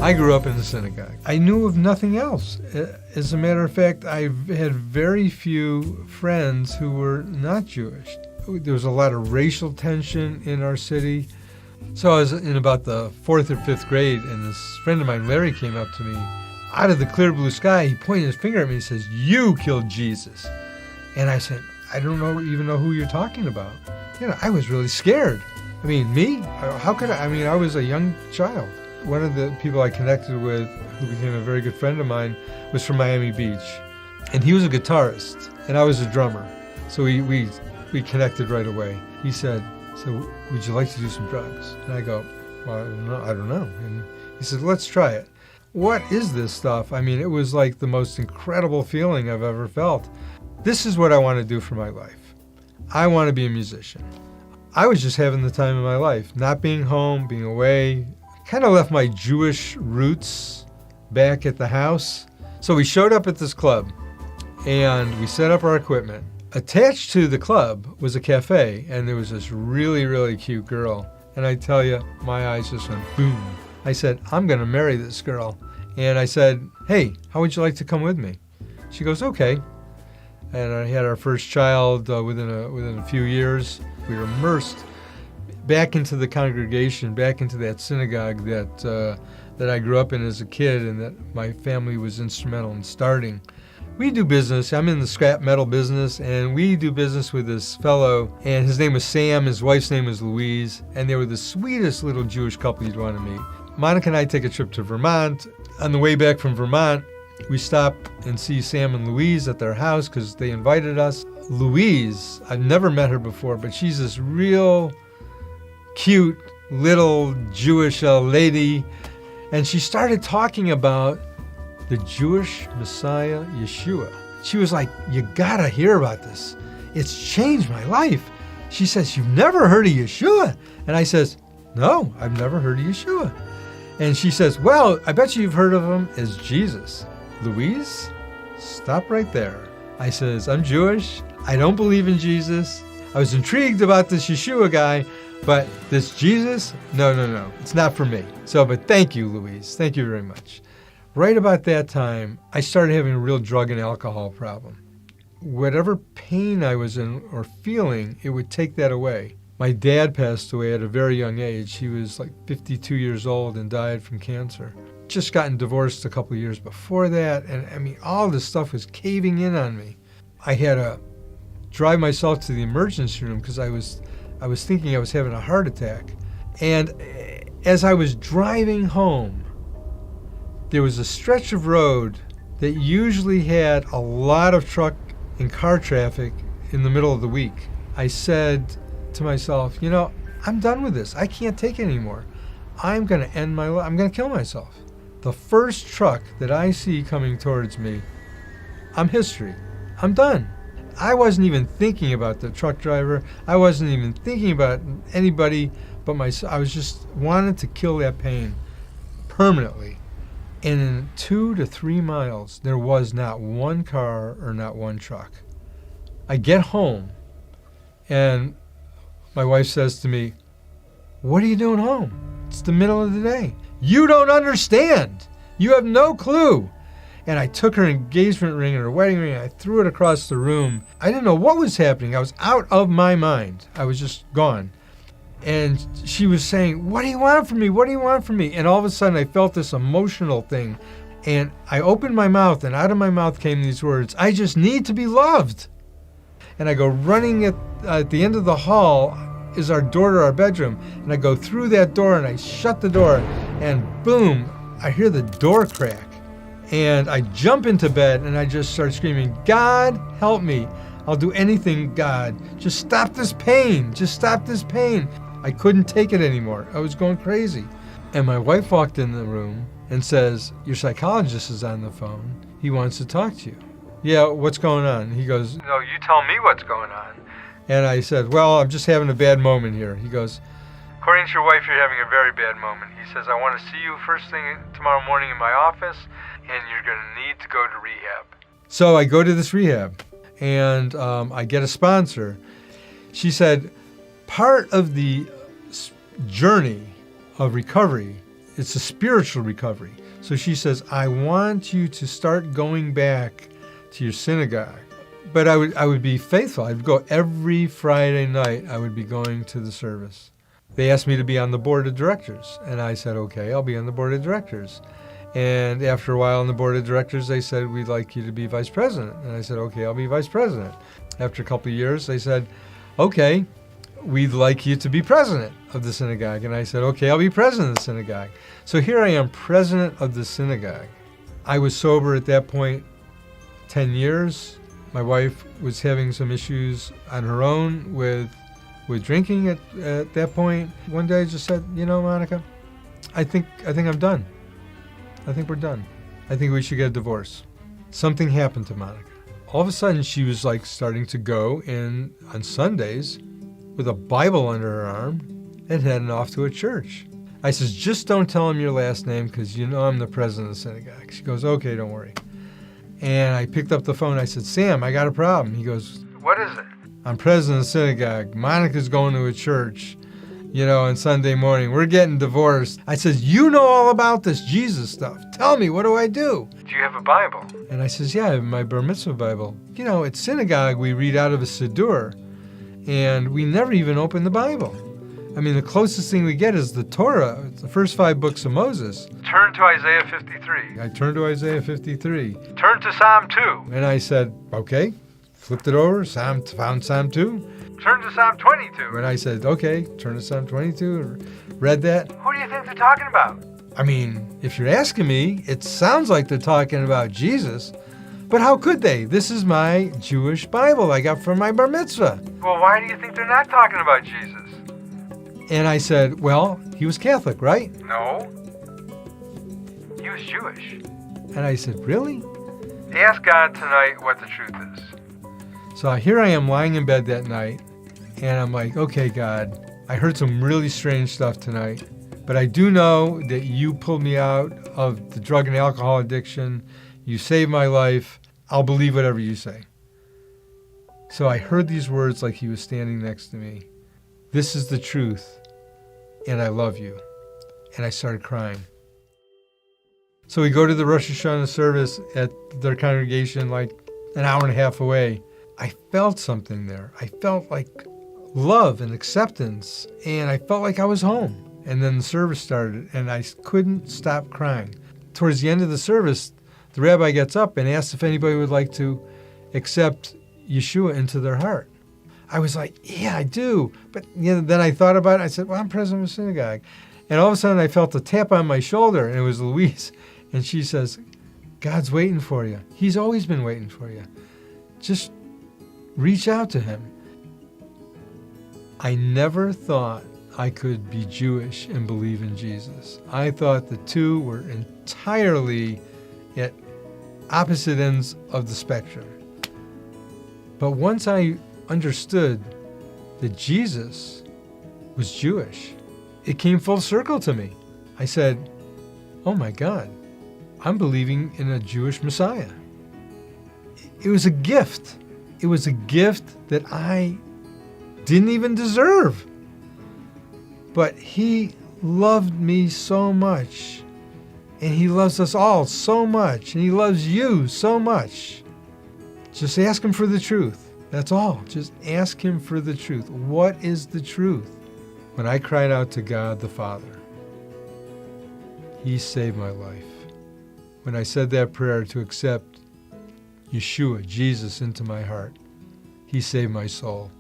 I grew up in the synagogue. I knew of nothing else. As a matter of fact, I had very few friends who were not Jewish. There was a lot of racial tension in our city. So I was in about the 4th or 5th grade, and this friend of mine, Larry, came up to me. Out of the clear blue sky, he pointed his finger at me and says, "You killed Jesus." And I said, "I don't even know who you're talking about." I was really scared. I mean, me? How could I? I mean, I was a young child. One of the people I connected with, who became a very good friend of mine, was from Miami Beach. And he was a guitarist, and I was a drummer. So we connected right away. He said, "So would you like to do some drugs?" And I go, "Well, I don't know." And he said, "Let's try it." What is this stuff? I mean, it was like the most incredible feeling I've ever felt. This is what I want to do for my life. I want to be a musician. I was just having the time of my life, not being home, being away. Kind of left my Jewish roots back at the house. So we showed up at this club, and we set up our equipment. Attached to the club was a cafe, and there was this really, really cute girl. And I tell you, my eyes just went boom. I said, "I'm going to marry this girl." And I said, "Hey, how would you like to come with me?" She goes, "Okay." And I had our first child within a few years. We were immersed back into the congregation, back into that synagogue that I grew up in as a kid, and that my family was instrumental in starting. We do business. I'm in the scrap metal business, and we do business with this fellow, and his name was Sam, his wife's name was Louise, and they were the sweetest little Jewish couple you'd want to meet. Monica and I take a trip to Vermont. On the way back from Vermont, we stop and see Sam and Louise at their house because they invited us. Louise, I've never met her before, but she's this real cute little Jewish lady, and she started talking about the Jewish Messiah, Yeshua. She was like, "You gotta hear about this. It's changed my life." She says, "You've never heard of Yeshua?" And I says, "No, I've never heard of Yeshua." And she says, "Well, I bet you've heard of him as Jesus." Louise, stop right there. I says, "I'm Jewish. I don't believe in Jesus. I was intrigued about this Yeshua guy, but this Jesus, no, it's not for me." But thank you, Louise. Thank you very much. Right about that time, I started having a real drug and alcohol problem. Whatever pain I was in or feeling, it would take that away. My dad passed away at a very young age. He was like 52 years old and died from cancer. Just gotten divorced a couple of years before that, and I mean, all this stuff was caving in on me. I had to drive myself to the emergency room because I was thinking I was having a heart attack. And as I was driving home, there was a stretch of road that usually had a lot of truck and car traffic in the middle of the week. I said to myself, I'm done with this. I can't take it anymore. I'm going to end my life. I'm going to kill myself. The first truck that I see coming towards me, I'm history. I'm done. I wasn't even thinking about the truck driver. I wasn't even thinking about anybody but myself. I was just wanting to kill that pain permanently. And in 2 to 3 miles, there was not one car or not one truck. I get home, and my wife says to me, "What are you doing home? It's the middle of the day." "You don't understand. You have no clue." And I took her engagement ring and her wedding ring, and I threw it across the room. I didn't know what was happening. I was out of my mind. I was just gone. And she was saying, "What do you want from me? What do you want from me?" And all of a sudden I felt this emotional thing. And I opened my mouth, and out of my mouth came these words, "I just need to be loved." And I go running at the end of the hall is our door to our bedroom. And I go through that door, and I shut the door, and boom, I hear the door crack. And I jump into bed, and I just start screaming, "God, help me. I'll do anything, God. Just stop this pain. Just stop this pain." I couldn't take it anymore. I was going crazy. And my wife walked in the room and says, "Your psychologist is on the phone. He wants to talk to you." "Yeah, what's going on?" He goes, "No, you tell me what's going on." And I said, "Well, I'm just having a bad moment here." He goes, "According to your wife, you're having a very bad moment." He says, "I want to see you first thing tomorrow morning in my office, and you're going to need to go to rehab." So I go to this rehab, and I get a sponsor. She said, part of the journey of recovery it's a spiritual recovery. So she says, I want you to start going back to your synagogue. But I would be faithful. I'd go every Friday night. I would be going to the service. They asked me to be on the board of directors. And I said, okay, I'll be on the board of directors. And after a while on the board of directors, they said, we'd like you to be vice president. And I said, okay, I'll be vice president. After a couple of years, they said, okay, we'd like you to be president of the synagogue. And I said, okay, I'll be president of the synagogue. So here I am, president of the synagogue. I was sober at that point 10 years. My wife was having some issues on her own with drinking at that point. One day I just said, Monica, I think I'm done. I think we're done. I think we should get a divorce. Something happened to Monica. All of a sudden she was like starting to go in on Sundays with a Bible under her arm and heading off to a church. I says, just don't tell him your last name because I'm the president of the synagogue. She goes, okay, don't worry. And I picked up the phone. I said, Sam, I got a problem. He goes, what is it? I'm president of the synagogue. Monica's going to a church, on Sunday morning. We're getting divorced. I said, you know all about this Jesus stuff. Tell me, what do I do? Do you have a Bible? And I says, yeah, I have my bar mitzvah Bible. At synagogue, we read out of a siddur, and we never even open the Bible. I mean, the closest thing we get is the Torah, the first 5 books of Moses. Turn to Isaiah 53. I turned to Isaiah 53. Turn to Psalm 2. And I said, okay, flipped it over, found Psalm 2. Turn to Psalm 22. And I said, okay, turn to Psalm 22, read that. Who do you think they're talking about? I mean, if you're asking me, it sounds like they're talking about Jesus, but how could they? This is my Jewish Bible I got from my bar mitzvah. Well, why do you think they're not talking about Jesus? And I said, well, he was Catholic, right? No. He was Jewish. And I said, really? Ask God tonight what the truth is. So here I am lying in bed that night, and I'm like, okay, God, I heard some really strange stuff tonight, but I do know that you pulled me out of the drug and alcohol addiction. You saved my life. I'll believe whatever you say. So I heard these words like he was standing next to me. This is the truth, and I love you. And I started crying. So we go to the Rosh Hashanah service at their congregation like an hour and a half away. I felt something there. I felt like love and acceptance, and I felt like I was home. And then the service started, and I couldn't stop crying. Towards the end of the service, the rabbi gets up and asks if anybody would like to accept Yeshua into their heart. I was like, yeah, I do. But then I thought about it. I said, well, I'm president of a synagogue. And all of a sudden I felt a tap on my shoulder, and it was Louise. And she says, God's waiting for you. He's always been waiting for you. Just reach out to him. I never thought I could be Jewish and believe in Jesus. I thought the two were entirely at opposite ends of the spectrum. But once I understood that Jesus was Jewish, it came full circle to me. I said, oh my God, I'm believing in a Jewish Messiah. It was a gift. It was a gift that I didn't even deserve. But he loved me so much, and he loves us all so much, and he loves you so much. Just ask him for the truth. That's all. Just ask him for the truth. What is the truth? When I cried out to God the Father, he saved my life. When I said that prayer to accept Yeshua, Jesus, into my heart, he saved my soul.